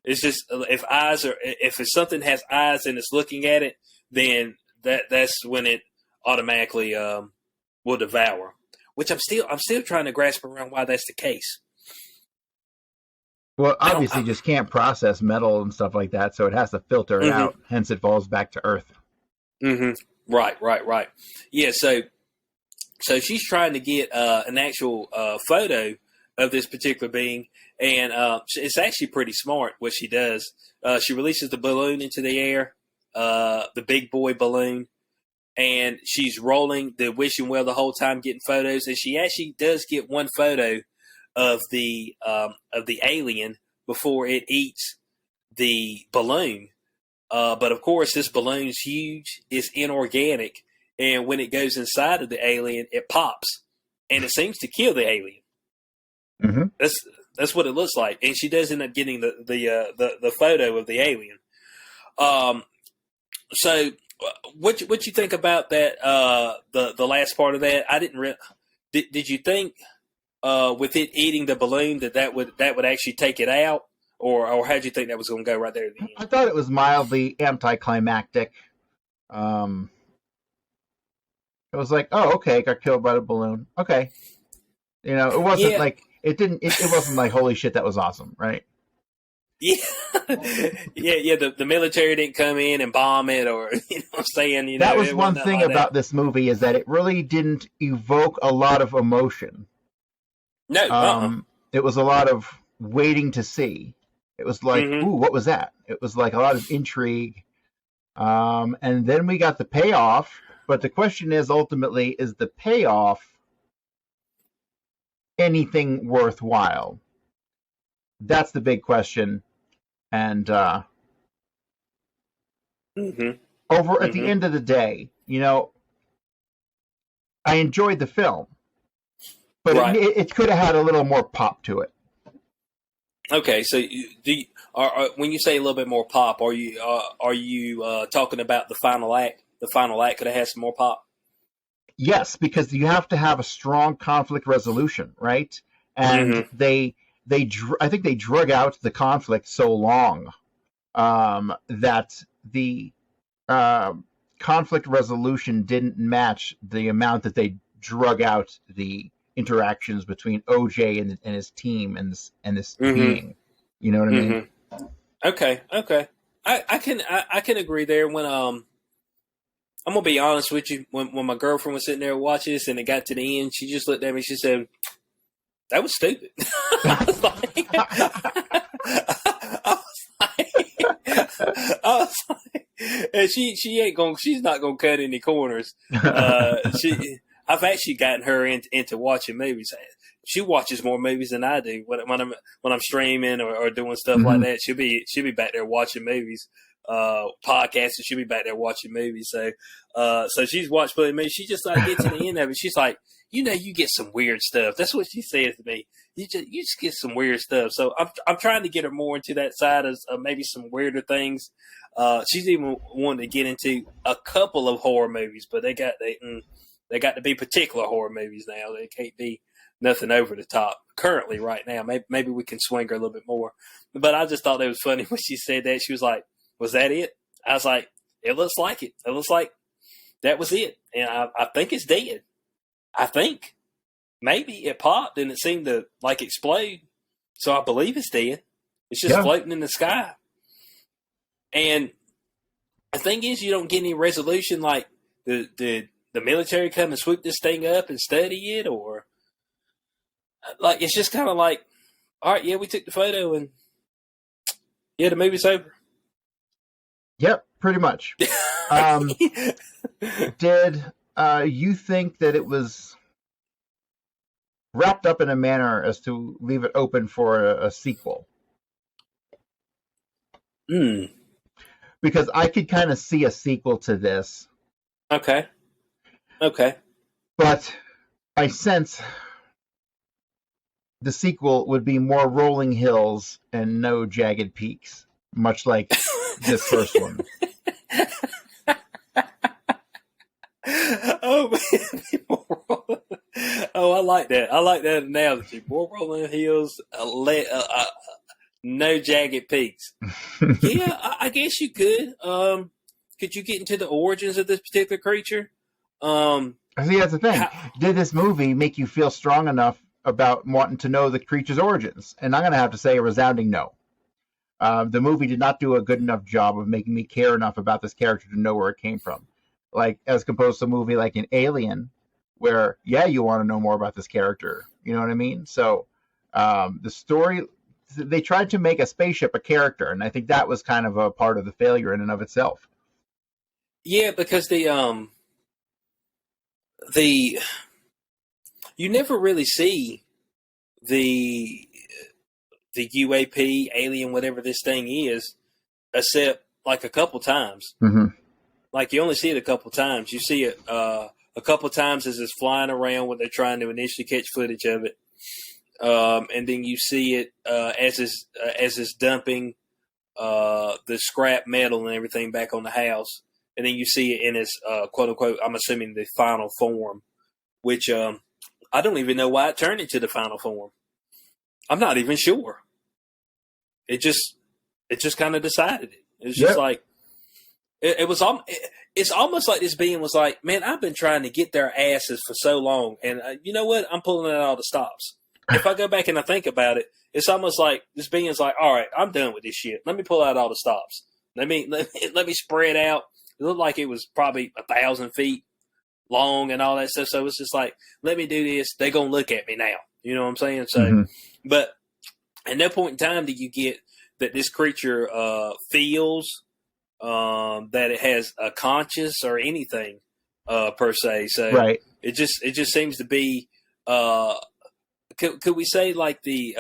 It's just if something has eyes and it's looking at it, then that's when it automatically will devour. Which I'm still trying to grasp around why that's the case. Well, obviously, just can't process metal and stuff like that, so it has to filter it out. Hence, it falls back to Earth. Right. Yeah. So she's trying to get an actual photo of this particular being, and it's actually pretty smart what she does. She releases the balloon into the air, the big boy balloon, and she's rolling the wishing well the whole time, getting photos. And she actually does get one photo of the alien before it eats the balloon. But of course, this balloon's huge, it's inorganic, and when it goes inside of the alien, it pops, and it seems to kill the alien. That's what it looks like, and she does end up getting the photo of the alien. So what you think about that? The last part of that, I didn't. Did you think? With it eating the balloon, that would actually take it out, or how'd you think that was going to go right there at the end? I thought it was mildly anticlimactic. It was like, oh, okay, got killed by the balloon. Okay, it wasn't like it wasn't like holy shit, that was awesome, right? Yeah, yeah. The military didn't come in and bomb it, or saying that was one thing like about this movie, is that it really didn't evoke a lot of emotion. No, it was a lot of waiting to see. It was like, ooh, what was that? It was like a lot of intrigue. And then we got the payoff. But the question is, ultimately, is the payoff anything worthwhile? That's the big question. And over at the end of the day, I enjoyed the film. But it could have had a little more pop to it. Okay, so when you say a little bit more pop, are you talking about the final act? The final act could have had some more pop. Yes, because you have to have a strong conflict resolution, right? And I think they drug out the conflict so long that the conflict resolution didn't match the amount that they drug out the interactions between OJ and his team and this being. You know what I mean? Okay. I can agree there. When I'm gonna be honest with you, when my girlfriend was sitting there watching this and it got to the end, she just looked at me. She said, "That was stupid." I was like, and she's not gonna cut any corners. I've actually gotten her into watching movies. She watches more movies than I do when I'm streaming or doing stuff like that. She'll be back there watching movies, podcasts, and she'll be back there watching movies. So she's watched plenty of movies. She just get to the end of it. She's like, you get some weird stuff. That's what she said to me. You just get some weird stuff. So I'm trying to get her more into that side of maybe some weirder things. She's even wanting to get into a couple of horror movies, but they got to be particular horror movies now. They can't be nothing over the top currently right now. Maybe we can swing her a little bit more. But I just thought it was funny when she said that. She was like, "Was that it?" I was like, "It looks like it. It looks like that was it." And I think it's dead. I think. Maybe it popped and it seemed to like explode. So I believe it's dead. It's just floating in the sky. And the thing is, you don't get any resolution like the military come and swoop this thing up and study it, or like it's just kind of like, all right, yeah, we took the photo and yeah, the movie's over. Yep, pretty much. Did you think that it was wrapped up in a manner as to leave it open for a sequel? Because I could kind of see a sequel to this. Okay. But I sense the sequel would be more rolling hills and no jagged peaks, much like this first one. Oh, man. Oh, I like that. I like that analogy. More rolling hills, no jagged peaks. Yeah, I guess you could. Could you get into the origins of this particular creature? See, that's the thing. Did this movie make you feel strong enough about wanting to know the creature's origins? And I'm going to have to say a resounding no. The movie did not do a good enough job of making me care enough about this character to know where it came from. Like, as opposed to a movie like an Alien, where, yeah, you want to know more about this character. You know what I mean? So the story, they tried to make a spaceship a character, and I think that was kind of a part of the failure in and of itself. Yeah, because you never really see the UAP, alien, whatever this thing is, except like a couple times. Mm-hmm. Like you only see it a couple times. You see it a couple times as it's flying around when they're trying to initially catch footage of it, and then you see it as it's dumping the scrap metal and everything back on the house, and then you see it in its quote unquote, I'm assuming, the final form, which I don't even know why it turned into the final form. I'm not even sure. It just kind of decided it. It was just like. It's almost like this being was like, man, I've been trying to get their asses for so long, and you know what? I'm pulling out all the stops. If I go back and I think about it, it's almost like this being's like, all right, I'm done with this shit. Let me pull out all the stops. Let me spread out. It looked like it was probably 1,000 feet long and all that stuff. So it's just like, let me do this. They're gonna look at me now. You know what I'm saying? So, But at no point in time do you get that this creature feels. That it has a conscience or anything per se. So right. It just seems to be could we say like the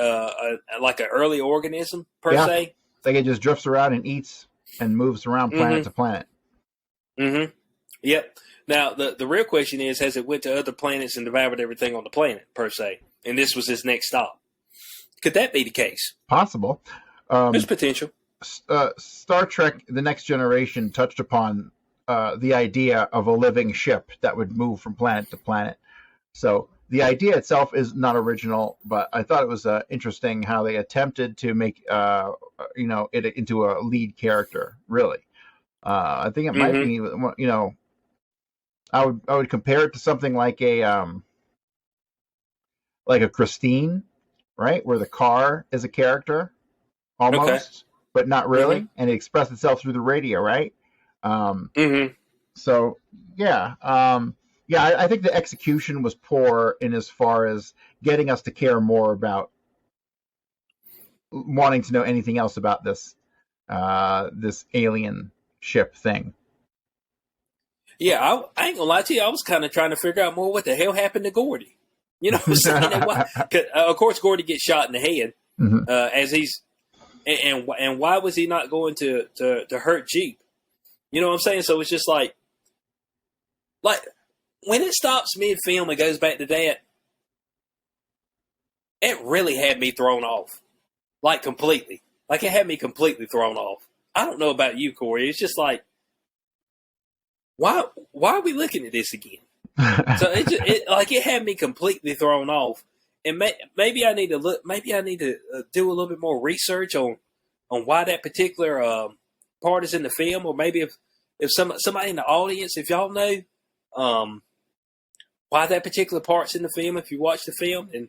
like an early organism per se? Like it just drifts around and eats and moves around planet to planet. Mm-hmm. Yep. Now the real question is, has it went to other planets and devoured everything on the planet per se? And this was his next stop. Could that be the case? Possible. There's potential. Star Trek The Next Generation touched upon the idea of a living ship that would move from planet to planet. So the idea itself is not original, but I thought it was interesting how they attempted to make it into a lead character. Really, I think it might be. I would compare it to something like a Christine, right, where the car is a character almost. Okay. But not really, and it expressed itself through the radio, right? So, yeah. I think the execution was poor in as far as getting us to care more about wanting to know anything else about this alien ship thing. Yeah, I ain't gonna lie to you. I was kind of trying to figure out more what the hell happened to Gordy. You know what I'm saying? Of course, Gordy gets shot in the head as he's... And why was he not going to hurt Jeep? You know what I'm saying? So it's just like when it stops mid-film and goes back to that, it really had me thrown off. Like, completely. Like, it had me completely thrown off. I don't know about you, Corey. It's just like, why are we looking at this again? So it had me completely thrown off. And maybe I need to look. Maybe I need to do a little bit more research on why that particular part is in the film, or maybe if somebody in the audience, if y'all know why that particular part's in the film, if you watch the film, and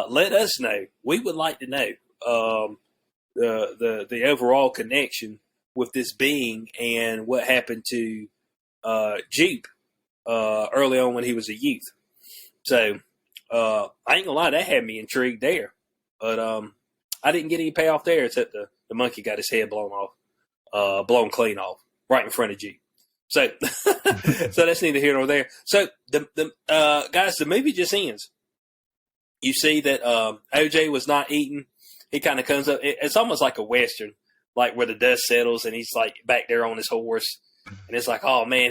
let us know. We would like to know the overall connection with this being and what happened to Jeep early on when he was a youth. So I ain't gonna lie, that had me intrigued there. But I didn't get any payoff there except the monkey got his head blown clean off right in front of Jeep. So so that's neither here nor there. So the guys, the movie just ends. You see that OJ was not eating. He kind of comes up. It's almost like a Western, like where the dust settles and he's like back there on his horse. And it's like, oh man,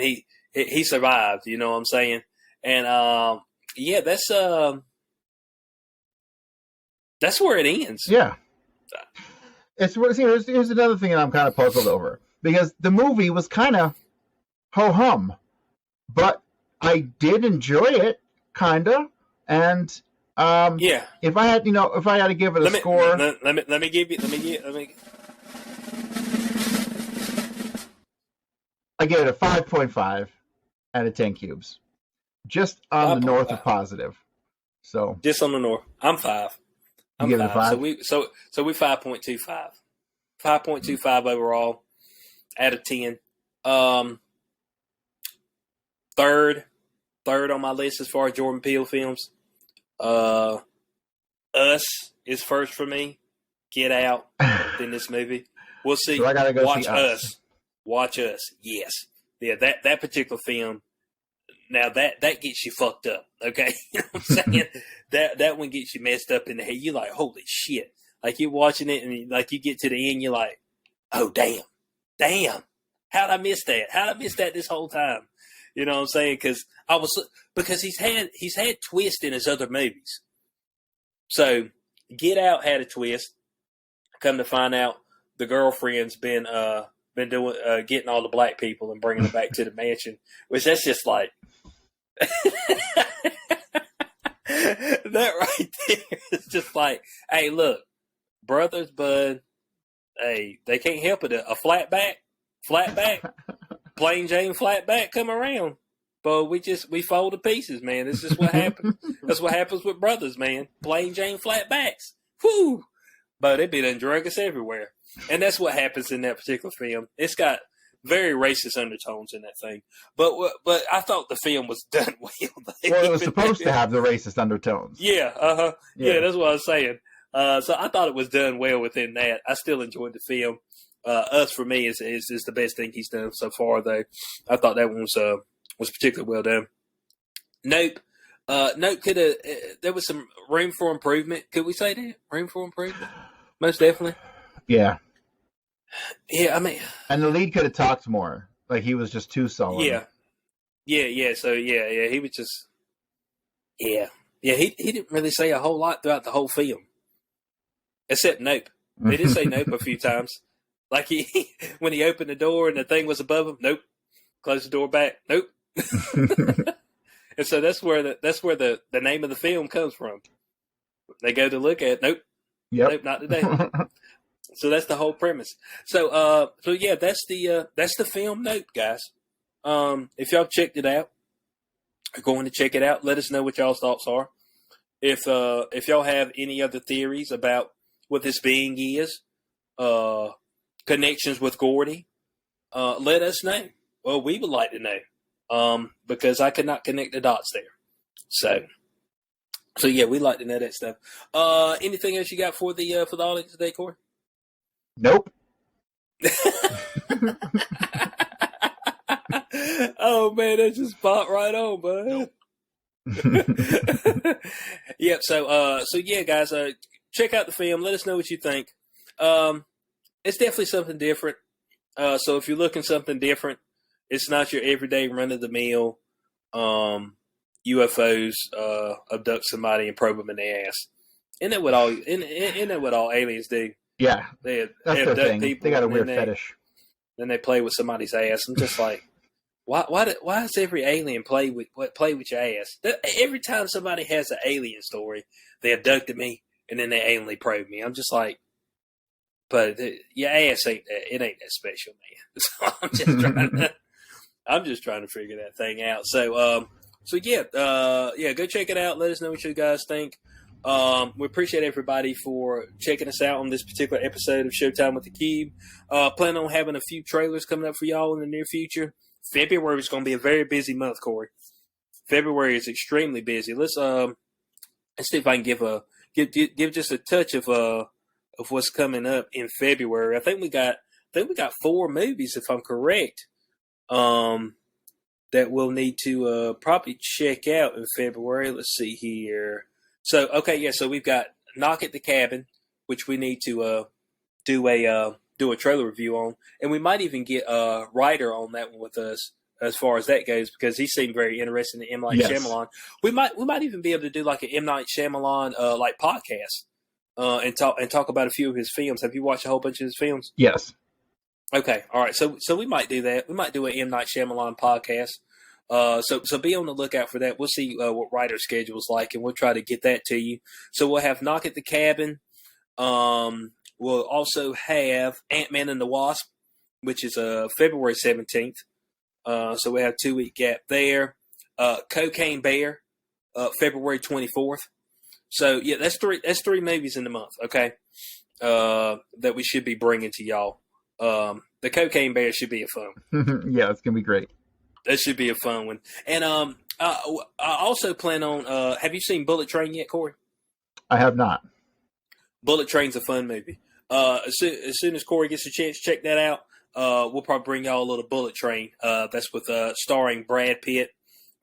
he survived. You know what I'm saying? And yeah, that's where it ends. Yeah. Here's another thing that I'm kind of puzzled over, because the movie was kind of ho-hum, but I did enjoy it, kind of. And yeah, if I had to give it a score, let me give. I give it a 5.5 out of 10 cubes, just on the north of positive. So just on the north, I'm 5. I'm give 5. It a 5. So we 5.25, 5.25 overall out of 10. Third on my list as far as Jordan Peele films. Us is first for me. Get Out, then this movie. We'll see. So I gotta go Watch see Us. Watch Us. Yes. Yeah, that particular film. Now that gets you fucked up. Okay, you know what I'm saying? that one gets you messed up in the head. You're like, holy shit! Like you're watching it, and like you get to the end, you're like, oh damn, how'd I miss that? How'd I miss that this whole time? You know what I'm saying? Because he's had twists in his other movies. So Get Out had a twist. Come to find out, the girlfriend's been doing getting all the black people and bringing them back to the mansion, which that's just like that right there is just like, hey, look, brothers, bud, hey, they can't help it. A flat back, plain Jane flat back come around. But we fold to pieces, man. This is what happens. That's what happens with brothers, man. Plain Jane flatbacks. Whew. But it be done drug us everywhere. And that's what happens in that particular film. It's got very racist undertones in that thing. But I thought the film was done well. Well, it was supposed to have the racist undertones. Yeah, yeah, that's what I was saying. So I thought it was done well within that. I still enjoyed the film. Us, for me, is the best thing he's done so far, though. I thought that one was particularly well done. Nope. Nope could have. There was some room for improvement. Could we say that? Room for improvement? Most definitely. Yeah. Yeah, I mean. And the lead could have talked more. Like, he was just too sullen. Yeah. So, he was just. Yeah. Yeah, he didn't really say a whole lot throughout the whole film. Except nope. They did say nope a few times. Like, when he opened the door and the thing was above him, nope. Close the door back, nope. And so that's where the name of the film comes from. They go to look at, nope. Yep. Nope, not today. So that's the whole premise. So yeah, that's the film Nope, guys. If y'all checked it out, are going to check it out, let us know what y'all's thoughts are. If y'all have any other theories about what this being is, connections with Gordy, let us know. Well, we would like to know, because I could not connect the dots there. So yeah, we'd like to know that stuff. Anything else you got for the audience today, Corey? Nope. Oh man, that just spot right on, bud. Yep. So yeah, guys, check out the film. Let us know what you think. It's definitely something different. So if you're looking something different, it's not your everyday run of the mill UFOs abduct somebody and probe them in the ass. Isn't that what all aliens do? Yeah, They that's their abduct thing. people. They got a weird fetish. Then they play with somebody's ass. I'm just like, why does every alien play with your ass? Every time somebody has an alien story, they abducted me and then they anally probed me. I'm just like, but your ass ain't that special, man. So I'm just trying to figure that thing out. So go check it out. Let us know what you guys think. We appreciate everybody for checking us out on this particular episode of Showtime with the Cube. Plan on having a few trailers coming up for y'all in the near future. February is going to be a very busy month, Corey. February is extremely busy. Let's see if I can give just a touch of what's coming up in February. I think we got 4 movies, if I'm correct, that we'll need to probably check out in February. Let's see here. So we've got Knock at the Cabin, which we need to do a trailer review on, and we might even get Ryder on that one with us as far as that goes, because he seemed very interested in M. Night Shyamalan. We might even be able to do like an M. Night Shyamalan like podcast and talk about a few of his films. Have you watched a whole bunch of his films? Yes. Okay, all right. So we might do that. We might do an M. Night Shyamalan podcast. So be on the lookout for that. We'll see what Ryder's schedule is like, and we'll try to get that to you. So we'll have Knock at the Cabin. We'll also have Ant-Man and the Wasp, which is February 17th. So we have a 2-week gap there. Cocaine Bear, February 24th. So yeah, that's 3 movies in the month. Okay, that we should be bringing to y'all. The Cocaine Bear should be a fun. Yeah, it's gonna be great. That should be a fun one. And I also plan on. Have you seen Bullet Train yet, Corey? I have not. Bullet Train's a fun movie. As soon as Corey gets a chance, check that out. We'll probably bring y'all a little Bullet Train. That's with starring Brad Pitt.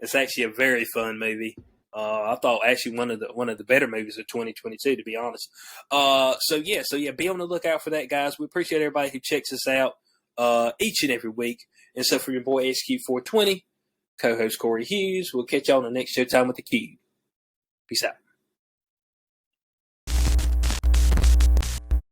It's actually a very fun movie. I thought actually one of the better movies of 2022, to be honest. So yeah, be on the lookout for that, guys. We appreciate everybody who checks us out each and every week. And so for your boy HQ420, co-host Corey Hughes, we'll catch y'all on the next Showtime with the Cube. Peace out.